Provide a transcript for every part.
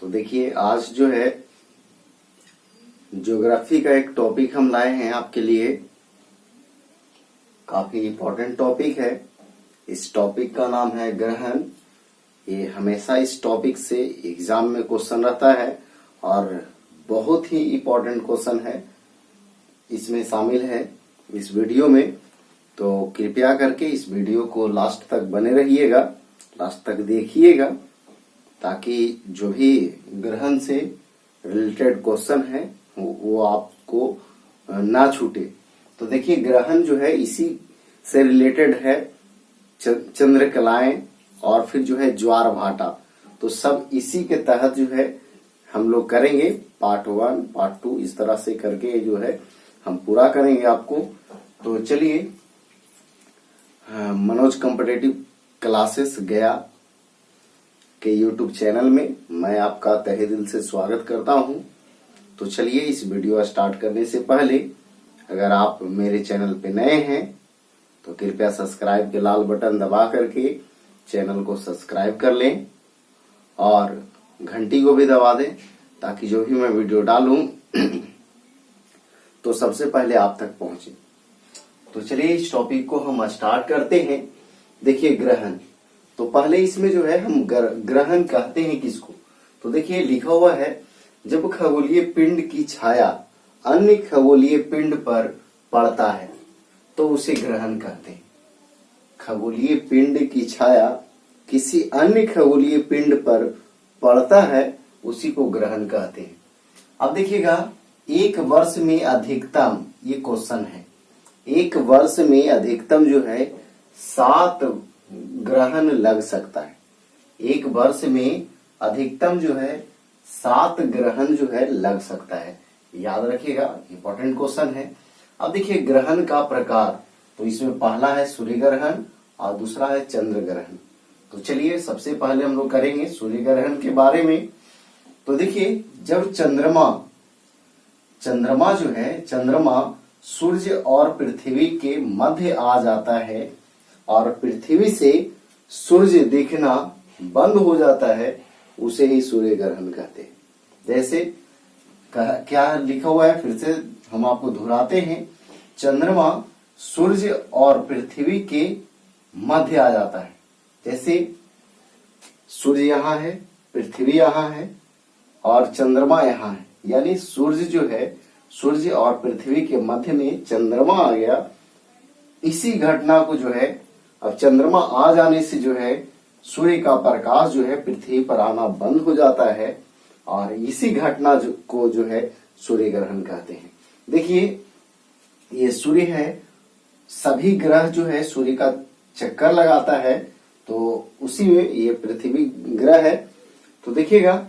तो देखिए आज जो है ज्योग्राफी का एक टॉपिक हम लाए हैं आपके लिए। काफी इम्पोर्टेंट टॉपिक है। इस टॉपिक का नाम है ग्रहण। ये हमेशा इस टॉपिक से एग्जाम में क्वेश्चन रहता है और बहुत ही इम्पोर्टेंट क्वेश्चन है इसमें शामिल है इस वीडियो में। तो कृपया करके इस वीडियो को लास्ट तक बने रहिएगा, लास्ट तक देखिएगा, ताकि जो भी ग्रहण से रिलेटेड क्वेश्चन है वो आपको ना छूटे। तो देखिए ग्रहण जो है इसी से रिलेटेड है, चंद्रकलाएं और फिर जो है ज्वार भाटा। तो सब इसी के तहत जो है हम लोग करेंगे। पार्ट 1 पार्ट 2 इस तरह से करके जो है हम पूरा करेंगे आपको। तो चलिए मनोज कॉम्पिटिटिव क्लासेस गया के यूट्यूब चैनल में मैं आपका तहे दिल से स्वागत करता हूं। तो चलिए इस वीडियो स्टार्ट करने से पहले अगर आप मेरे चैनल पे नए हैं तो कृपया सब्सक्राइब के लाल बटन दबा करके चैनल को सब्सक्राइब कर लें और घंटी को भी दबा दें, ताकि जो भी मैं वीडियो डालूं तो सबसे पहले आप तक पहुंचे। तो चलिए इस टॉपिक को हम स्टार्ट करते हैं। देखिए ग्रहण, तो पहले इसमें जो है हम ग्रहण कहते हैं किसको। तो देखिए लिखा हुआ है, जब खगोलीय पिंड की छाया अन्य खगोलीय पिंड पर पड़ता है तो उसे ग्रहण कहते हैं। खगोलीय पिंड की छाया किसी अन्य खगोलीय पिंड पर पड़ता है उसी को ग्रहण कहते हैं। अब देखिएगा, एक वर्ष में अधिकतम, ये क्वेश्चन है, एक वर्ष में अधिकतम जो है 7 ग्रहण लग सकता है। एक वर्ष में अधिकतम जो है 7 ग्रहण जो है लग सकता है। याद रखिएगा, इंपॉर्टेंट क्वेश्चन है। अब देखिए ग्रहण का प्रकार, तो इसमें पहला है सूर्य ग्रहण और दूसरा है चंद्र ग्रहण। तो चलिए सबसे पहले हम लोग करेंगे सूर्य ग्रहण के बारे में। तो देखिए जब चंद्रमा जो है, चंद्रमा सूर्य और पृथ्वी के मध्य आ जाता है और पृथ्वी से सूर्य दिखना बंद हो जाता है, उसे ही सूर्य ग्रहण कहते हैं। जैसे क्या लिखा हुआ है, फिर से हम आपको दोहराते हैं। चंद्रमा सूर्य और पृथ्वी के मध्य आ जाता है। जैसे सूर्य यहाँ है, पृथ्वी यहाँ है और चंद्रमा यहाँ है, यानी सूर्य जो है, सूर्य और पृथ्वी के मध्य में चंद्रमा आ गया। इसी घटना को जो है, अब चंद्रमा आ जाने से जो है सूर्य का प्रकाश जो है पृथ्वी पर आना बंद हो जाता है और इसी घटना को जो है सूर्य ग्रहण कहते हैं। देखिए ये सूर्य है, सभी ग्रह जो है सूर्य का चक्कर लगाता है, तो उसी में ये पृथ्वी ग्रह है। तो देखिएगा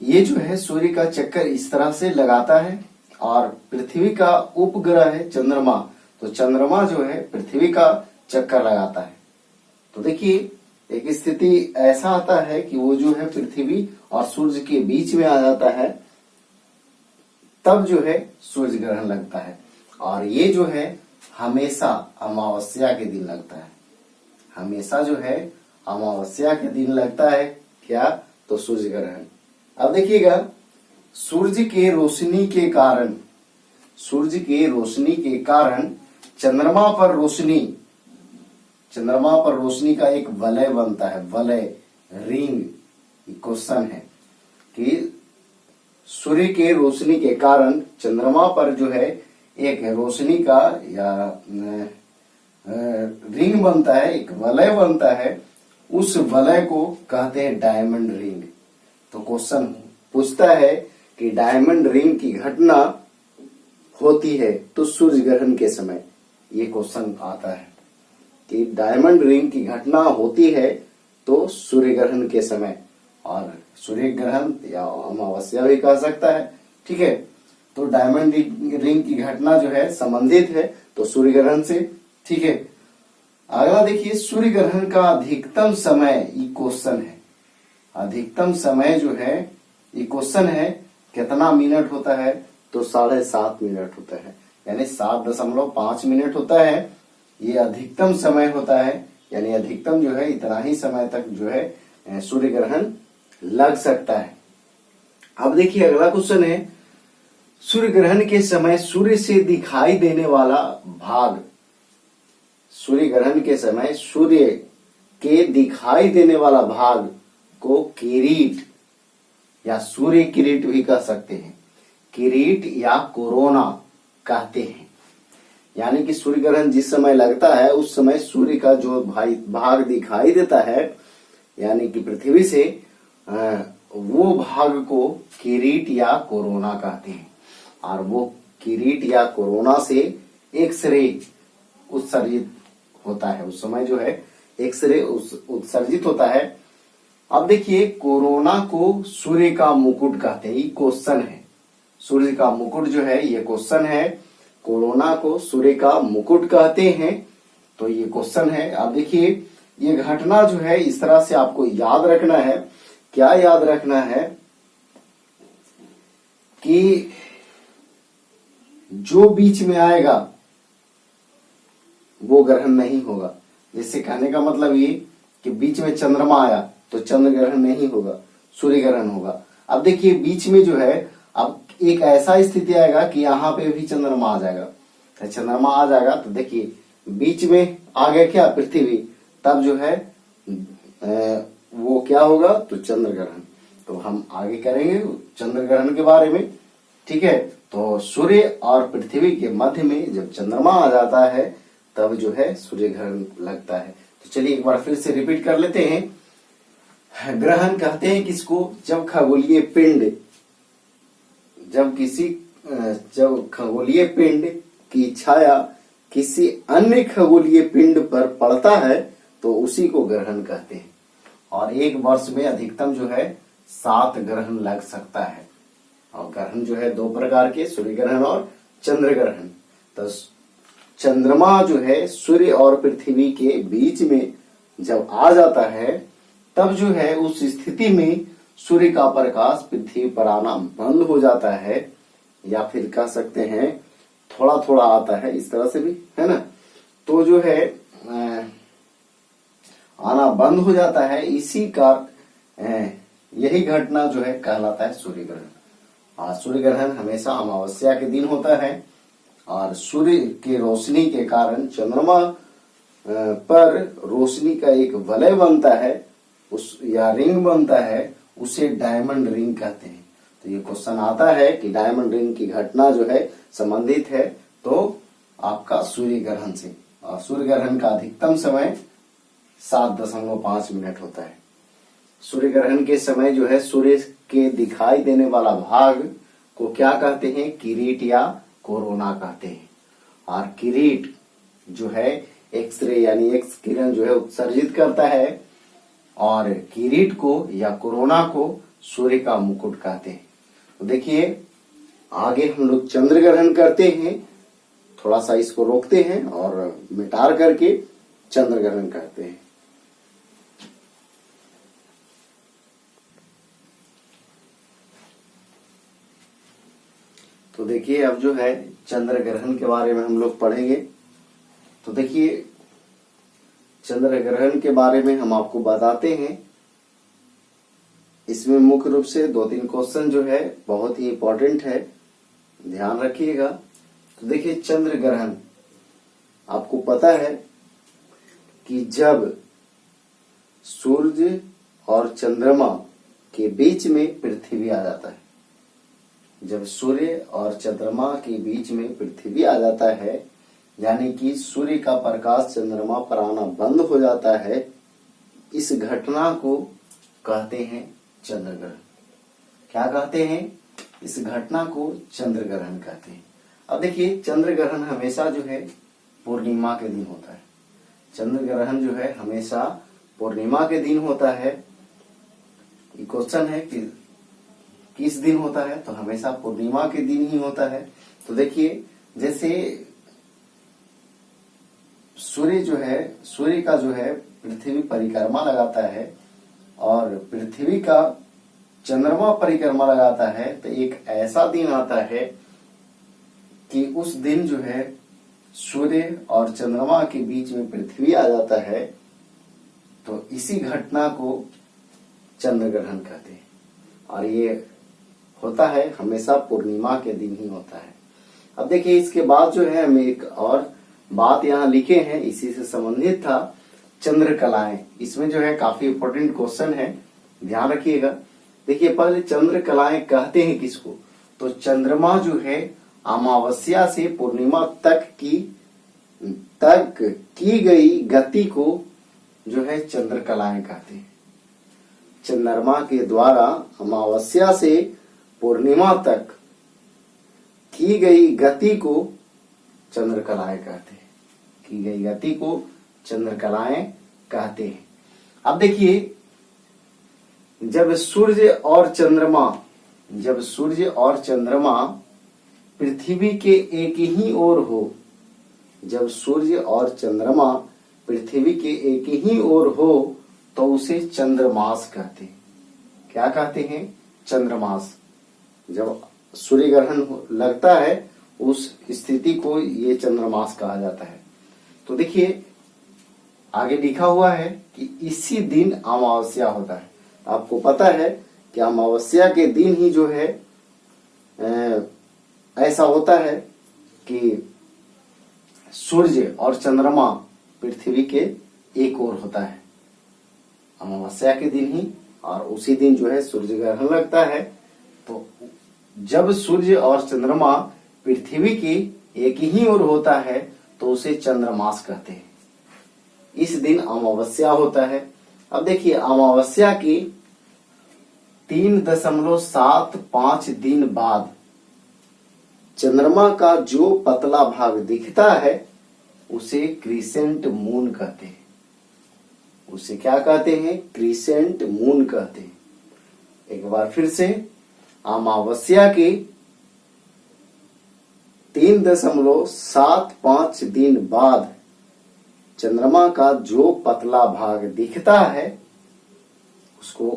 ये जो है सूर्य का चक्कर इस तरह से लगाता है और पृथ्वी का उपग्रह है चंद्रमा। तो चंद्रमा जो है पृथ्वी का चक्कर लगाता है। तो देखिए एक स्थिति ऐसा आता है कि वो जो है पृथ्वी और सूर्य के बीच में आ जाता है, तब जो है सूर्य ग्रहण लगता है। और ये जो है हमेशा अमावस्या के दिन लगता है। हमेशा जो है अमावस्या के दिन लगता है। क्या? तो सूर्य ग्रहण। अब देखिएगा, सूर्य के रोशनी के कारण, सूर्य के रोशनी के कारण चंद्रमा पर रोशनी का एक वलय बनता है। वलय, रिंग। क्वेश्चन है कि सूर्य के रोशनी के कारण चंद्रमा पर जो है एक रोशनी का या रिंग बनता है, एक वलय बनता है। उस वलय को कहते हैं डायमंड रिंग। तो क्वेश्चन पूछता है कि डायमंड रिंग की घटना होती है तो सूर्य ग्रहण के समय। ये क्वेश्चन आता है कि डायमंड रिंग की घटना होती है तो सूर्य ग्रहण के समय, और सूर्य ग्रहण या अमावस्या भी कह सकता है। ठीक है, तो डायमंड रिंग की घटना जो है संबंधित है तो सूर्य ग्रहण से। ठीक है, अगला देखिए सूर्य ग्रहण का अधिकतम समय, ये क्वेश्चन है। अधिकतम समय जो है, ये क्वेश्चन है, कितना मिनट होता है? तो 7.5 मिनट होता है, यानी 7.5 मिनट होता है। ये अधिकतम समय होता है, यानी अधिकतम जो है इतना ही समय तक जो है सूर्य ग्रहण लग सकता है। अब देखिए अगला क्वेश्चन है, सूर्य ग्रहण के समय सूर्य से दिखाई देने वाला भाग, सूर्य ग्रहण के समय सूर्य के दिखाई देने वाला भाग को किरीट या सूर्य किरीट भी कह सकते हैं, किरीट या कोरोना कहते हैं। यानी कि सूर्य ग्रहण जिस समय लगता है उस समय सूर्य का जो भाग दिखाई देता है यानी कि पृथ्वी से, वो भाग को किरीट या कोरोना कहते हैं। और वो किरीट या कोरोना से एक्सरे उत्सर्जित होता है, उस समय जो है एक्सरे उत्सर्जित होता है। अब देखिए कोरोना को सूर्य का मुकुट कहते हैं, ये क्वेश्चन है, सूर्य का मुकुट जो है ये क्वेश्चन है, कोरोना को सूर्य का मुकुट कहते हैं, तो ये क्वेश्चन है। अब देखिए ये घटना जो है इस तरह से आपको याद रखना है, क्या याद रखना है कि जो बीच में आएगा वो ग्रहण नहीं होगा। जैसे कहने का मतलब ये कि बीच में चंद्रमा आया तो चंद्र ग्रहण नहीं होगा, सूर्य ग्रहण होगा। अब देखिए बीच में जो है अब एक ऐसा स्थिति आएगा कि यहाँ पे भी चंद्रमा आ जाएगा, तो चंद्रमा आ जाएगा तो देखिए बीच में आ गया क्या पृथ्वी, तब जो है वो क्या होगा तो चंद्र ग्रहण। तो हम आगे करेंगे चंद्र ग्रहण के बारे में, ठीक है। तो सूर्य और पृथ्वी के मध्य में जब चंद्रमा आ जाता है तब जो है सूर्य ग्रहण लगता है। तो चलिए एक बार फिर से रिपीट कर लेते हैं। ग्रहण कहते हैं किसको, जब खगोलीय पिंड, जब खगोलीय पिंड की छाया किसी अन्य खगोलीय पिंड पर पड़ता है तो उसी को ग्रहण कहते हैं। और एक वर्ष में अधिकतम जो है 7 ग्रहण लग सकता है। और ग्रहण जो है 2 प्रकार के, सूर्य ग्रहण और चंद्र ग्रहण। तो चंद्रमा जो है सूर्य और पृथ्वी के बीच में जब आ जाता है तब जो है उस स्थिति में सूर्य का प्रकाश पृथ्वी पर आना बंद हो जाता है, या फिर कह सकते हैं थोड़ा थोड़ा आता है, इस तरह से भी है ना। तो जो है आना बंद हो जाता है, इसी का यही घटना जो है कहलाता है सूर्य ग्रहण। सूर्य ग्रहण हमेशा अमावस्या के दिन होता है और सूर्य के रोशनी के कारण चंद्रमा पर रोशनी का एक वलय बनता है, उस या रिंग बनता है, उसे डायमंड रिंग कहते हैं। तो ये क्वेश्चन आता है कि डायमंड रिंग की घटना जो है संबंधित है तो आपका सूर्य ग्रहण से। और सूर्य ग्रहण का अधिकतम समय 7.5 मिनट होता है। सूर्य ग्रहण के समय जो है सूर्य के दिखाई देने वाला भाग को क्या कहते हैं, किरीट या कोरोना कहते हैं। और किरीट जो है एक्सरे यानी एक्स किरण जो है उत्सर्जित करता है, और किरीट को या कोरोना को सूर्य का मुकुट कहते हैं। तो देखिए आगे हम लोग चंद्र ग्रहण करते हैं, थोड़ा सा इसको रोकते हैं और मिटार करके चंद्र ग्रहण करते हैं। तो देखिए अब जो है चंद्र ग्रहण के बारे में हम लोग पढ़ेंगे। तो देखिए चंद्र ग्रहण के बारे में हम आपको बताते हैं। इसमें मुख्य रूप से 2-3 क्वेश्चन जो है बहुत ही इंपॉर्टेंट है, ध्यान रखिएगा। तो देखिए चंद्र ग्रहण आपको पता है कि जब सूर्य और चंद्रमा के बीच में पृथ्वी आ जाता है, जब सूर्य और चंद्रमा के बीच में पृथ्वी आ जाता है, यानी कि सूर्य का प्रकाश चंद्रमा पर आना बंद हो जाता है, इस घटना को कहते हैं चंद्र ग्रहण। क्या कहते हैं, इस घटना को चंद्र ग्रहण कहते हैं। अब देखिए चंद्र ग्रहण हमेशा जो है पूर्णिमा के दिन होता है। चंद्र ग्रहण जो है हमेशा पूर्णिमा के दिन होता है। ये क्वेश्चन है कि किस दिन होता है, तो हमेशा पूर्णिमा के दिन ही होता है। तो देखिए जैसे सूर्य जो है, सूर्य का जो है पृथ्वी परिक्रमा लगाता है और पृथ्वी का चंद्रमा परिक्रमा लगाता है, तो एक ऐसा दिन आता है कि उस दिन जो है सूर्य और चंद्रमा के बीच में पृथ्वी आ जाता है, तो इसी घटना को चंद्र ग्रहण कहते हैं। और ये होता है हमेशा पूर्णिमा के दिन ही होता है। अब देखिए इसके बाद जो है हमें एक और बात यहाँ लिखे हैं, इसी से संबंधित था, चंद्रकलाएं। इसमें जो है काफी इंपॉर्टेंट क्वेश्चन है, ध्यान रखिएगा। देखिए पहले चंद्रकलाएं कहते हैं किसको, तो चंद्रमा जो है अमावस्या से पूर्णिमा तक की गई गति को जो है चंद्रकलाएं कहते हैं। चंद्रमा के द्वारा अमावस्या से पूर्णिमा तक की गई गति को चंद्रकलाएं कहते हैं। की गई गति को चंद्रकलाएं कहते हैं। अब देखिए जब सूर्य और चंद्रमा पृथ्वी के एक ही ओर हो, जब सूर्य और चंद्रमा पृथ्वी के एक ही ओर हो तो उसे चंद्रमास कहते हैं। क्या कहते हैं? चंद्रमास। जब सूर्य ग्रहण लगता है उस स्थिति को ये चंद्रमास कहा जाता है। तो देखिए आगे लिखा हुआ है कि इसी दिन अमावस्या होता है। आपको पता है कि अमावस्या के दिन ही जो है ऐसा होता है कि सूर्य और चंद्रमा पृथ्वी के एक ओर होता है अमावस्या के दिन ही, और उसी दिन जो है सूर्य ग्रहण लगता है। तो जब सूर्य और चंद्रमा पृथ्वी के एक ही ओर होता है तो उसे चंद्रमास कहते हैं। इस दिन अमावस्या होता है। अब देखिए अमावस्या के 3.75 दिन बाद चंद्रमा का जो पतला भाग दिखता है उसे क्रिसेंट मून कहते हैं। उसे क्या कहते हैं? क्रिसेंट मून कहते हैं। एक बार फिर से, अमावस्या के 3.75 दिन बाद चंद्रमा का जो पतला भाग दिखता है उसको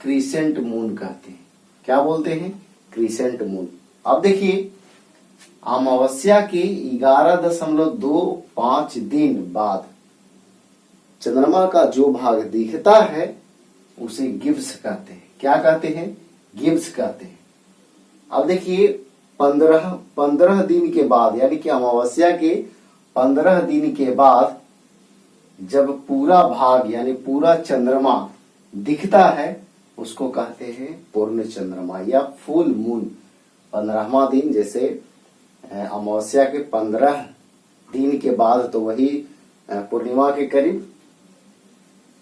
क्रिसेंट मून कहते हैं। क्या बोलते हैं? Crescent moon. अब देखिए अमावस्या के 11.25 दिन बाद चंद्रमा का जो भाग दिखता है उसे गिब्स कहते हैं। क्या कहते हैं? गिब्स कहते हैं। अब देखिए 15 दिन के बाद, यानी कि अमावस्या के 15 दिन के बाद जब पूरा भाग यानी पूरा चंद्रमा दिखता है उसको कहते हैं पूर्ण चंद्रमा या फुल मून। 15वां दिन, जैसे अमावस्या के 15 दिन के बाद, तो वही पूर्णिमा के करीब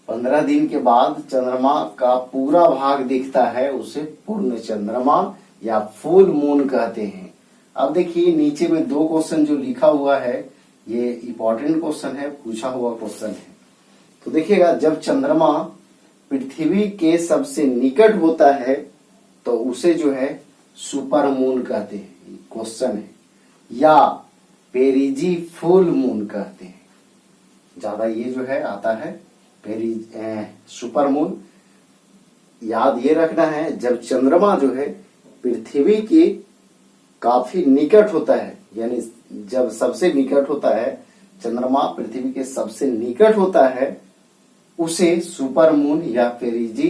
15 दिन के बाद चंद्रमा का पूरा भाग दिखता है उसे पूर्ण चंद्रमा या फुल मून कहते हैं। अब देखिए नीचे में 2 क्वेश्चन जो लिखा हुआ है ये इंपॉर्टेंट क्वेश्चन है, पूछा हुआ क्वेश्चन है। तो देखिएगा जब चंद्रमा पृथ्वी के सबसे निकट होता है तो उसे जो है सुपर मून कहते हैं, क्वेश्चन है, या पेरिजी फुल मून कहते हैं। ज्यादा ये जो है आता है सुपर मून। याद ये रखना है जब चंद्रमा जो है पृथ्वी के काफी निकट होता है, यानी जब सबसे निकट होता है, चंद्रमा पृथ्वी के सबसे निकट होता है उसे सुपर मून या पेरिजी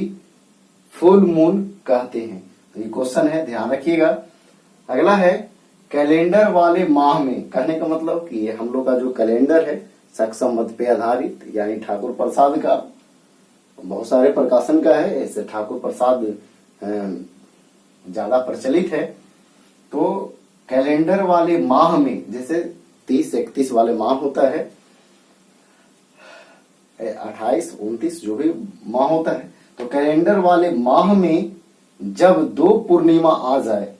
फुल मून कहते हैं। तो ये क्वेश्चन है, ध्यान रखिएगा। अगला है कैलेंडर वाले माह में, कहने का मतलब कि ये हम लोग का जो कैलेंडर है शक संवत पे आधारित, यानी ठाकुर प्रसाद का, बहुत सारे प्रकाशन का है, ऐसे ठाकुर प्रसाद ज्यादा प्रचलित है। तो कैलेंडर वाले माह में, जैसे 30-31 वाले माह होता है, 28-29 जो भी माह होता है, तो कैलेंडर वाले माह में जब 2 पूर्णिमा आ जाए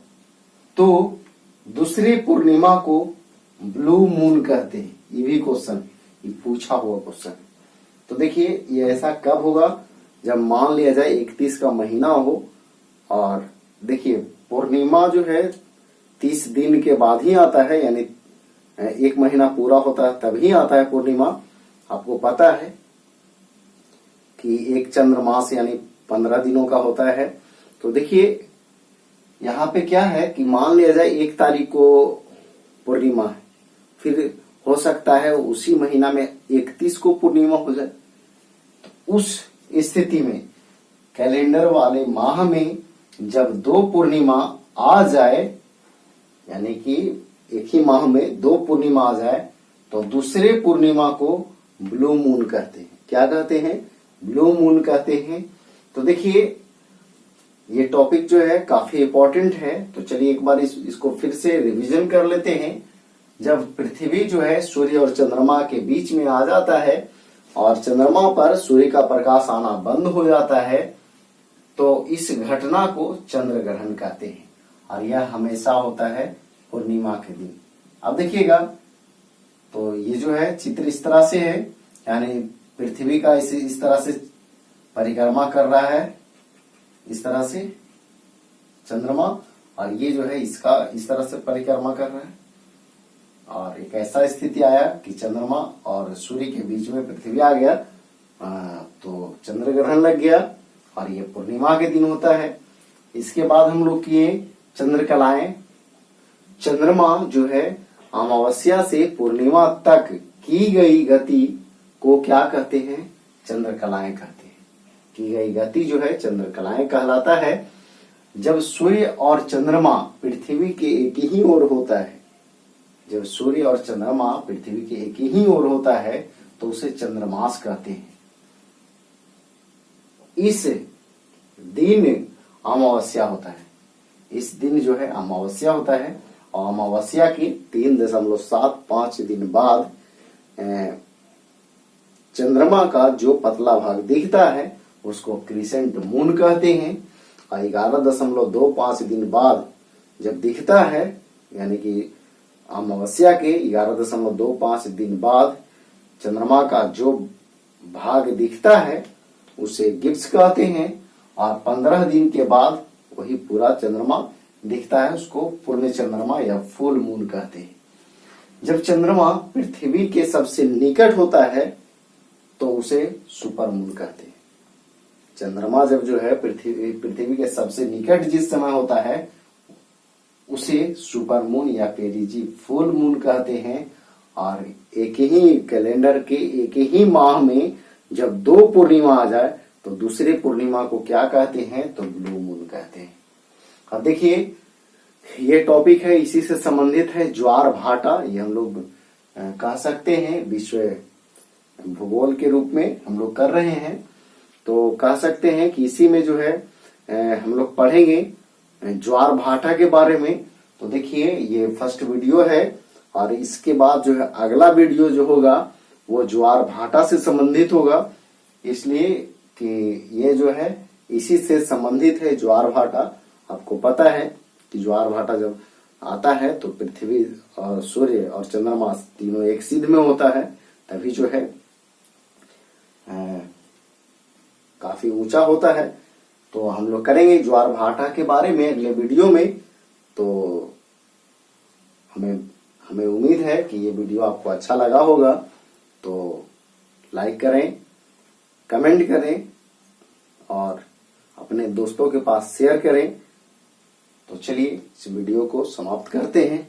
तो दूसरी पूर्णिमा को ब्लू मून कहते हैं। ये भी क्वेश्चन, ये पूछा हुआ क्वेश्चन। तो देखिए ये ऐसा कब होगा, जब मान लिया जाए 31 का महीना हो, और देखिए पूर्णिमा जो है 30 दिन के बाद ही आता है, यानी 1 महीना पूरा होता है तभी आता है पूर्णिमा। आपको पता है कि एक चंद्रमास यानी 15 दिनों का होता है। तो देखिए यहाँ पे क्या है कि मान लिया जाए 1 तारीख को पूर्णिमा है, फिर हो सकता है उसी महीना में 31 को पूर्णिमा हो जाए। तो उस स्थिति में कैलेंडर वाले माह में जब दो पूर्णिमा आ जाए, यानी कि एक ही माह में दो पूर्णिमा आ जाए, तो दूसरे पूर्णिमा को ब्लू मून कहते हैं। क्या कहते हैं? ब्लू मून कहते हैं। तो देखिए, ये टॉपिक जो है काफी इंपॉर्टेंट है। तो चलिए एक बार इसको फिर से रिवीजन कर लेते हैं। जब पृथ्वी जो है सूर्य और चंद्रमा के बीच में आ जाता है और चंद्रमा पर सूर्य का प्रकाश आना बंद हो जाता है, तो इस घटना को चंद्र ग्रहण कहते हैं और यह हमेशा होता है पूर्णिमा के दिन। अब देखिएगा, तो ये जो है चित्र इस तरह से है, यानी पृथ्वी का इस तरह से परिक्रमा कर रहा है, इस तरह से चंद्रमा, और ये जो है इसका इस तरह से परिक्रमा कर रहा है। और एक ऐसा स्थिति आया कि चंद्रमा और सूर्य के बीच में पृथ्वी आ गया, तो चंद्र ग्रहण लग गया और ये पूर्णिमा के दिन होता है। इसके बाद हम लोग किए चंद्रकलाएं। चंद्रमा जो है अमावस्या से पूर्णिमा तक की गई गति को क्या कहते हैं? चंद्रकलाएं कहते हैं। की गई गति जो है चंद्रकलाएं कहलाता है। जब सूर्य और चंद्रमा पृथ्वी के एक ही ओर होता है, जब सूर्य और चंद्रमा पृथ्वी के एक ही ओर होता है तो उसे चंद्रमास कहते हैं। इस दिन अमावस्या होता है। इस दिन जो है अमावस्या होता है और अमावस्या के 3.75 दिन बाद चंद्रमा का जो पतला भाग दिखता है उसको क्रिसेंट मून कहते हैं। और 11.25 दिन बाद जब दिखता है, यानी कि अमावस्या के 11.25 दिन बाद चंद्रमा का जो भाग दिखता है उसे गिब्स कहते हैं। और 15 दिन के बाद वही पूरा चंद्रमा दिखता है, उसको पूर्ण चंद्रमा या फुल मून कहते हैं। जब चंद्रमा पृथ्वी के सबसे निकट होता है तो उसे सुपर मून कहते हैं। चंद्रमा जब जो है पृथ्वी के सबसे निकट जिस समय होता है उसे सुपर मून या पेरिजी फुल मून कहते हैं। और एक ही कैलेंडर के एक ही माह में जब दो पूर्णिमा आ जाए तो दूसरे पूर्णिमा को क्या कहते हैं? तो ब्लू मून कहते हैं। अब देखिए, ये टॉपिक है, इसी से संबंधित है ज्वार भाटा। ये हम लोग कह सकते हैं विश्व भूगोल के रूप में हम लोग कर रहे हैं, तो कह सकते हैं कि इसी में जो है हम लोग पढ़ेंगे ज्वार भाटा के बारे में। तो देखिए, ये फर्स्ट वीडियो है और इसके बाद जो है अगला वीडियो जो होगा वो ज्वार भाटा से संबंधित होगा, इसलिए कि ये जो है इसी से संबंधित है ज्वार भाटा। आपको पता है कि ज्वार भाटा जब आता है तो पृथ्वी और सूर्य और चंद्रमा तीनों एक सिध में होता है, तभी जो है काफी ऊंचा होता है। तो हम लोग करेंगे ज्वार भाटा के बारे में अगले वीडियो में। तो हमें उम्मीद है कि ये वीडियो आपको अच्छा लगा होगा, तो लाइक करें, कमेंट करें और अपने दोस्तों के पास शेयर करें। तो चलिए इस वीडियो को समाप्त करते हैं।